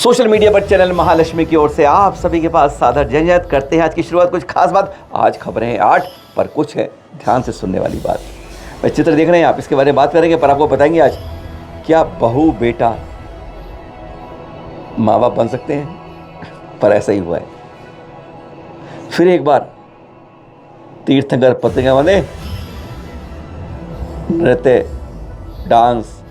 Social media पर channel Mahalakshmi की ओर से आप सभी के पास सादर जयजयत करते हैं। आज की शुरुआत कुछ खास बात। आज खबरें हैं 8 पर कुछ है ध्यान से सुनने वाली बात। मैं चित्र देख रहे हैं आप, इसके बारे में बात करेंगे पर आपको बताएंगे आज क्या बहू बेटा माँ बाप बन सकते हैं। पर ऐसा ही हुआ है। फिर एक बार तीर्थंकर पत्रिका वाले नृत्य, डांस,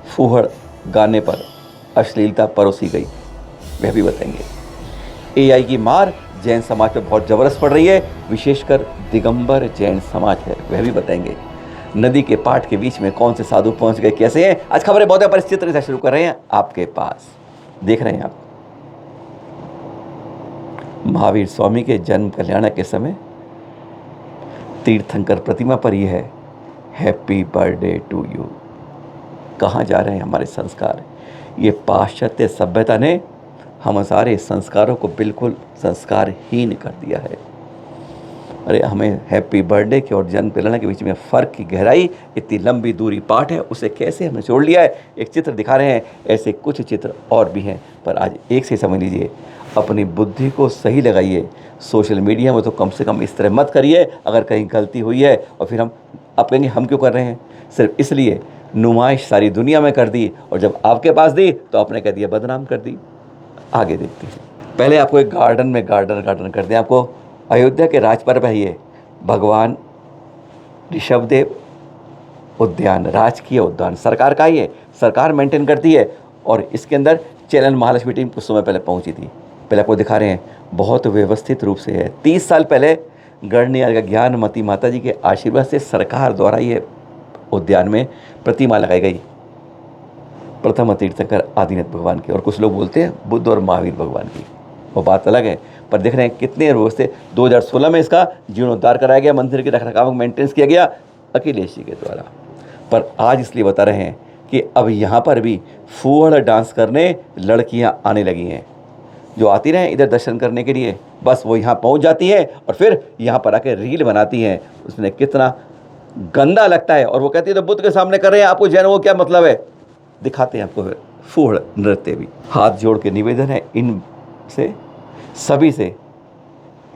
फूहड़ गाने पर अश्लीलता परोसी गई, वह भी बताएंगे। एआई की मार जैन समाज पर बहुत जबरदस्त पड़ रही है, विशेषकर दिगंबर जैन समाज है, वह भी बताएंगे। नदी के पाट के बीच में कौन से साधु पहुंच गए, कैसे हैं। आज खबरें बहुत है पर इस चित्र से शुरू कर रहे हैं आपके पास। देख रहे हैं आप महावीर स्वामी के जन्म कल्याण के समय तीर्थंकर प्रतिमा पर यह है हैप्पी बर्थडे टू यू। कहाँ जा रहे हैं हमारे संस्कार। ये पाश्चात्य सभ्यता ने हम सारे संस्कारों को बिल्कुल संस्कारहीन कर दिया है। अरे हमें हैप्पी बर्थडे के और जन्म कल्याण के बीच में फ़र्क की गहराई, इतनी लंबी दूरी पाठ है, उसे कैसे हमने जोड़ लिया है। एक चित्र दिखा रहे हैं, ऐसे कुछ चित्र और भी हैं पर आज एक से समझ लीजिए। अपनी बुद्धि को सही लगाइए। सोशल मीडिया में तो कम से कम इस तरह मत करिए अगर कहीं गलती हुई है और फिर आप कहेंगे हम क्यों कर रहे हैं। सिर्फ इसलिए नुमाइश सारी दुनिया में कर दी और जब आपके पास दी तो आपने कह दिया बदनाम कर दी। आगे देखते हैं। पहले आपको एक गार्डन में गार्डन कर दिया। आपको अयोध्या के राजपर्व है ये भगवान ऋषभदेव उद्यान, राजकीय उद्यान सरकार का ही है, सरकार मेंटेन करती है। और इसके अंदर चैनल महालक्ष्मी टीम कुछ समय पहले पहुंची थी। पहले आपको दिखा रहे हैं, बहुत व्यवस्थित रूप से है। 30 साल पहले गणनीय का ज्ञानमती माता जी के आशीर्वाद से सरकार द्वारा ये उद्यान में प्रतिमा लगाई गई प्रथम तीर्थंकर आदिनाथ भगवान की, और कुछ लोग बोलते हैं बुद्ध और महावीर भगवान की, वो बात अलग है। पर देख रहे हैं कितने रोज से 2016 में इसका जीर्णोद्धार कराया गया, मंदिर के रखरखाव मेंटेनेंस किया गया अखिलेश जी के द्वारा। पर आज इसलिए बता रहे हैं कि अब यहाँ पर भी फूहड़ डांस करने लड़कियाँ आने लगी हैं। जो आती रहे इधर दर्शन करने के लिए, बस वो यहाँ पहुँच जाती है और फिर यहाँ पर आके रील बनाती हैं। उसने कितना गंदा लगता है। और वो कहती है तो बुद्ध के सामने कर रहे हैं, आपको जैन वो क्या मतलब है। दिखाते हैं आपको फूहड़ नृत्य भी। हाथ जोड़ के निवेदन है इन से सभी से,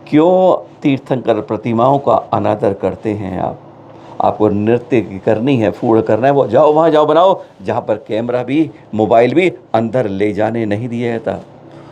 क्यों तीर्थंकर प्रतिमाओं का अनादर करते हैं आप। आपको नृत्य करनी है, फूहड़ करना है, वो जाओ वहाँ जाओ बनाओ जहाँ पर कैमरा भी मोबाइल भी अंदर ले जाने नहीं दिया जाता।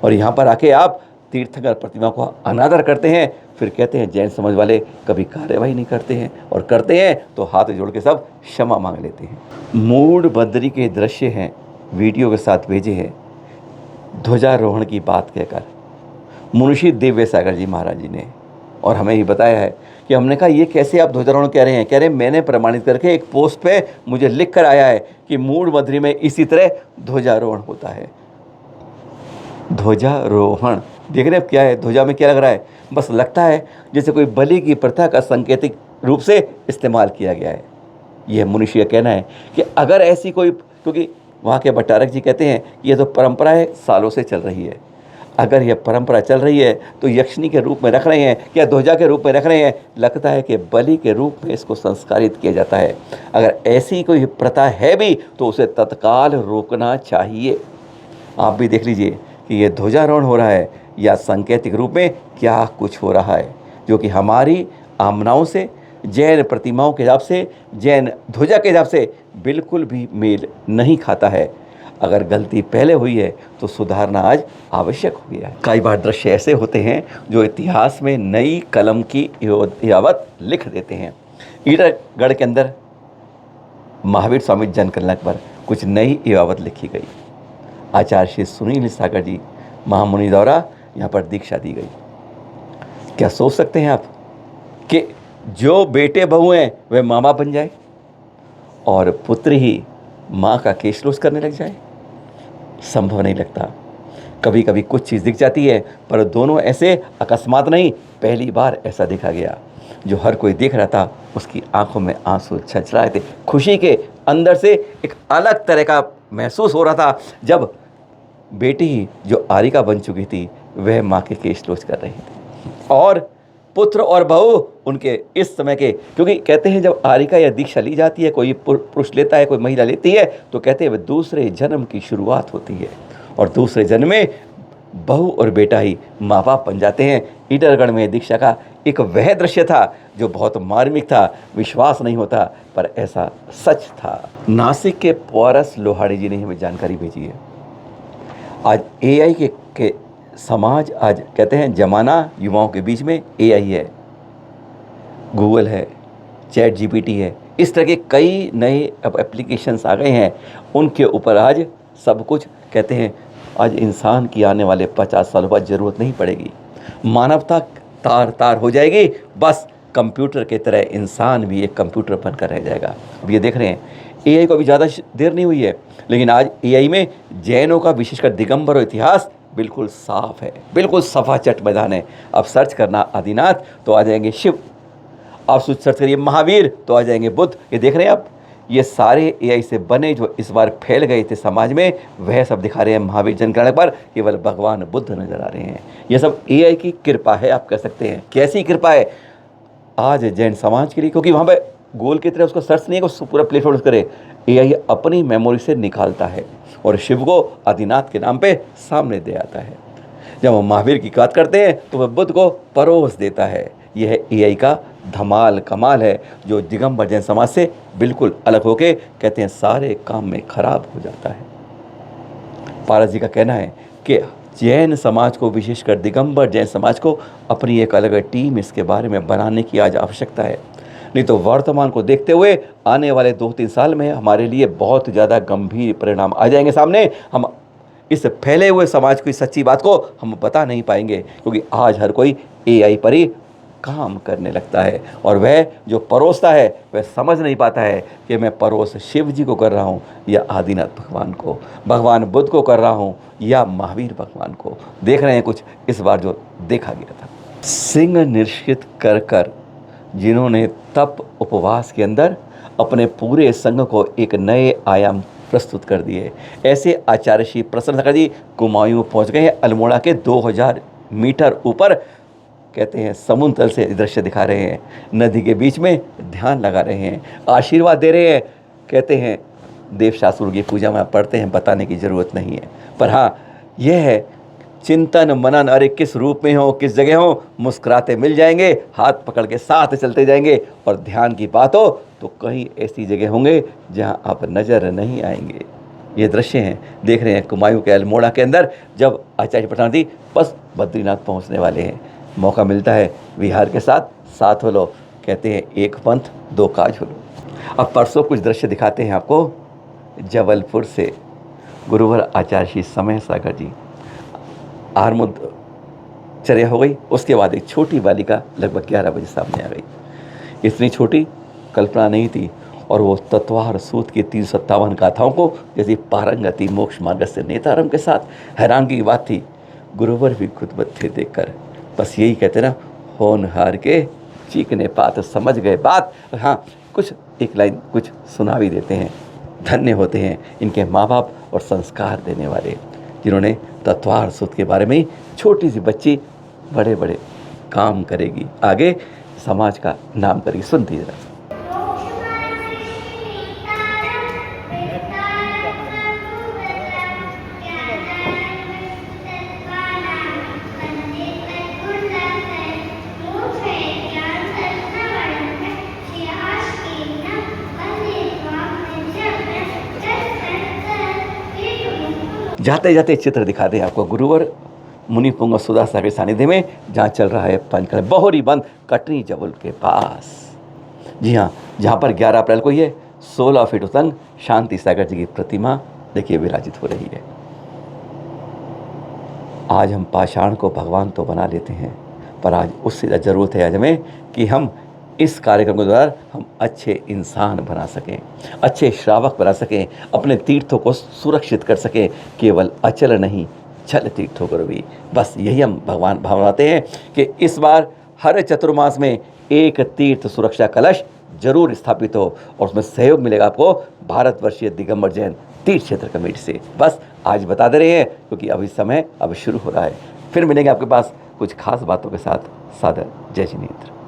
और यहाँ पर आके आप तीर्थंकर प्रतिमा को अनादर करते हैं, फिर कहते हैं जैन समाज वाले कभी कार्यवाही नहीं करते हैं, और करते हैं तो हाथ जोड़ के सब क्षमा मांग लेते हैं। मूड बद्री के दृश्य हैं वीडियो के साथ भेजे हैं ध्वजारोहण की बात कहकर मुंशी दिव्य सागर जी महाराज जी ने, और हमें ही बताया है कि हमने कहा ये कैसे आप ध्वजारोहण कह रहे हैं। कह रहे हैं मैंने प्रमाणित करके एक पोस्ट पे मुझे लिख कर आया है कि मूड बद्री में इसी तरह ध्वजारोहण होता है। ध्वजारोहण देख रहे हैं क्या है, ध्वजा में क्या लग रहा है, बस लगता है जैसे कोई बलि की प्रथा का सांकेतिक रूप से इस्तेमाल किया गया है। यह मनुष्य का कहना है कि अगर ऐसी कोई, क्योंकि वहाँ के भट्टारक जी कहते हैं कि यह तो परंपरा है सालों से चल रही है, अगर यह परंपरा चल रही है तो यक्षिणी के रूप में रख रहे हैं या ध्वजा के रूप में रख रहे हैं, लगता है कि बलि के रूप में इसको संस्कारित किया जाता है। अगर ऐसी कोई प्रथा है भी तो उसे तत्काल रोकना चाहिए। आप भी देख लीजिए कि ये ध्वजारोहण हो रहा है या सांकेतिक रूप में क्या कुछ हो रहा है, जो कि हमारी आमनाओं से, जैन प्रतिमाओं के हिसाब से, जैन ध्वजा के हिसाब से बिल्कुल भी मेल नहीं खाता है। अगर गलती पहले हुई है तो सुधारना आज आवश्यक हो गया है। कई बार दृश्य ऐसे होते हैं जो इतिहास में नई कलम की यावत लिख देते हैं। ईडरगढ़ के अंदर महावीर स्वामी जन कल्याण पर कुछ नई यावत लिखी गई। आचार्य श्री सुनील सागर जी महामुनि द्वारा यहाँ पर दीक्षा दी गई। क्या सोच सकते हैं आप कि जो बेटे बहू हैं वे माँ बाप बन जाए और पुत्र ही माँ का केश रोज करने लग जाए। संभव नहीं लगता। कभी कभी कुछ चीज़ दिख जाती है पर दोनों ऐसे अकस्मात नहीं, पहली बार ऐसा देखा गया। जो हर कोई देख रहा था उसकी आंखों में आंसू छलछला रहे थे। खुशी के अंदर से एक अलग तरह का महसूस हो रहा था जब बेटी ही जो आरिका बन चुकी थी वह माँ के केश रोज कर रही थी, और पुत्र और बहू उनके इस समय के, क्योंकि कहते हैं जब आरिका या दीक्षा ली जाती है, कोई पुरुष लेता है कोई महिला लेती है, तो कहते हैं वह दूसरे जन्म की शुरुआत होती है। और दूसरे जन्म में बहू और बेटा ही माँ बाप बन जाते हैं। ईडरगढ़ में दीक्षा का एक वह दृश्य था जो बहुत मार्मिक था, विश्वास नहीं होता पर ऐसा सच था। नासिक के पारस लोहाड़ी जी ने हमें जानकारी भेजी है। आज एआई के समाज, आज कहते हैं जमाना युवाओं के बीच में एआई है, गूगल है, चैट जीपीटी है, इस तरह के कई नए अब एप्लीकेशंस आ गए हैं। उनके ऊपर आज सब कुछ कहते हैं, आज इंसान की आने वाले 50 सालों बाद ज़रूरत नहीं पड़ेगी, मानवता तार तार हो जाएगी, बस कंप्यूटर की तरह इंसान भी एक कंप्यूटर बनकर रह जाएगा। अब ये देख रहे हैं एआई को अभी ज़्यादा देर नहीं हुई है, लेकिन आज एआई में जैनों का विशेषकर दिगंबर इतिहास बिल्कुल साफ है, बिल्कुल सफाचट मैदान है। अब सर्च करना आदिनाथ तो आ जाएंगे शिव, आप सर्च करिए महावीर तो आ जाएंगे बुद्ध। ये देख रहे हैं आप, ये सारे एआई से बने जो इस बार फैल गए थे समाज में, वह सब दिखा रहे हैं महावीर जनगणना पर केवल भगवान बुद्ध नजर आ रहे हैं। ये सब एआई की कृपा है, आप कह सकते हैं। कैसी कृपा है आज जैन समाज के लिए, क्योंकि वहाँ पे गोल की तरह उसको सर्च नहीं है कि पूरा प्लेटफॉर्म करे, एआई अपनी मेमोरी से निकालता है और शिव को आदिनाथ के नाम पे सामने दे आता है। जब हम महावीर की बात करते हैं तो वह बुद्ध को परोस देता है। यह एआई का धमाल कमाल है जो दिगंबर जैन समाज से बिल्कुल अलग होके कहते हैं सारे काम में खराब हो जाता है। पारस जी का कहना है कि जैन समाज को, विशेषकर दिगंबर जैन समाज को अपनी एक अलग टीम इसके बारे में बनाने की आज आवश्यकता है, नहीं तो वर्तमान को देखते हुए आने वाले 2-3 साल में हमारे लिए बहुत ज़्यादा गंभीर परिणाम आ जाएंगे सामने। हम इस फैले हुए समाज की सच्ची बात को हम बता नहीं पाएंगे, क्योंकि आज हर कोई एआई पर ही काम करने लगता है और वह जो परोसता है वह समझ नहीं पाता है कि मैं परोस शिव जी को कर रहा हूँ या आदिनाथ भगवान को, भगवान बुद्ध को कर रहा हूँ या महावीर भगवान को। देख रहे हैं कुछ इस बार जो देखा गया था। सिंह निश्चित कर कर जिन्होंने तप उपवास के अंदर अपने पूरे संघ को एक नए आयाम प्रस्तुत कर दिए, ऐसे आचार्य श्री प्रसन्न सागर जी कुमायूं पहुँच गए हैं। अल्मोड़ा के 2000 मीटर ऊपर कहते हैं समुद्र तल से दृश्य दिखा रहे हैं, नदी के बीच में ध्यान लगा रहे हैं, आशीर्वाद दे रहे हैं। कहते हैं देवशास्त्रों की पूजा में पढ़ते हैं, बताने की ज़रूरत नहीं है, पर हाँ यह है चिंतन मनन, अरे किस रूप में हो, किस जगह हो, मुस्कुराते मिल जाएंगे, हाथ पकड़ के साथ चलते जाएंगे। और ध्यान की बात हो तो कहीं ऐसी जगह होंगे जहाँ आप नज़र नहीं आएंगे। ये दृश्य हैं, देख रहे हैं कुमायूं के अल्मोड़ा के अंदर जब आचार्य प्रधान जी बस बद्रीनाथ पहुँचने वाले हैं। मौका मिलता है विहार के साथ साथ हो लो, कहते हैं एक पंथ दो काज हो लो। अब परसों कुछ दृश्य दिखाते हैं आपको जबलपुर से। गुरुवर आचार्य श्री समय सागर जी आरमुद चर्या हो गई, उसके बाद एक छोटी बालिका लगभग 11 बजे सामने आ गई। इतनी छोटी कल्पना नहीं थी और वो तत्वार सूत की 357 गाथाओं को जैसी पारंगति मोक्ष मार्ग से नेतारम के साथ हैरानगी की बात थी। गुरुवर भी खुद थे देखकर, बस यही कहते ना, होनहार के चीखने पात समझ गए बात। हाँ कुछ एक लाइन कुछ सुना भी देते हैं। धन्य होते हैं इनके माँ बाप और संस्कार देने वाले, जिन्होंने तत्वार सूत के बारे में छोटी सी बच्ची बड़े बड़े काम करेगी, आगे समाज का नाम करेगी। सुनती जरा। जाते जाते चित्र दिखा दें आपको गुरुवर मुनि पुंग सुधा सागर सानिध्य में, जहाँ चल रहा है पंचकल बहोरी बंद कटनी जबल के पास। जी हाँ, जहाँ पर 11 अप्रैल को ये 16 फीट उतंग शांति सागर जी की प्रतिमा देखिए विराजित हो रही है। आज हम पाषाण को भगवान तो बना लेते हैं, पर आज उससे ज़्यादा ज़रूरत है आज हमें कि हम इस कार्यक्रम के द्वारा हम अच्छे इंसान बना सकें, अच्छे श्रावक बना सकें, अपने तीर्थों को सुरक्षित कर सकें। केवल अचल नहीं, चल तीर्थों को भी। बस यही हम भगवान भावनाते हैं कि इस बार हर चतुर्मास में एक तीर्थ सुरक्षा कलश जरूर स्थापित हो और उसमें सहयोग मिलेगा आपको भारतवर्षीय दिगंबर जैन तीर्थ क्षेत्र कमेटी से। बस आज बता दे रहे हैं क्योंकि अभी समय अब शुरू हो रहा है। फिर मिलेंगे आपके पास कुछ खास बातों के साथ। सादर जय जिनेन्द्र।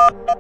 है।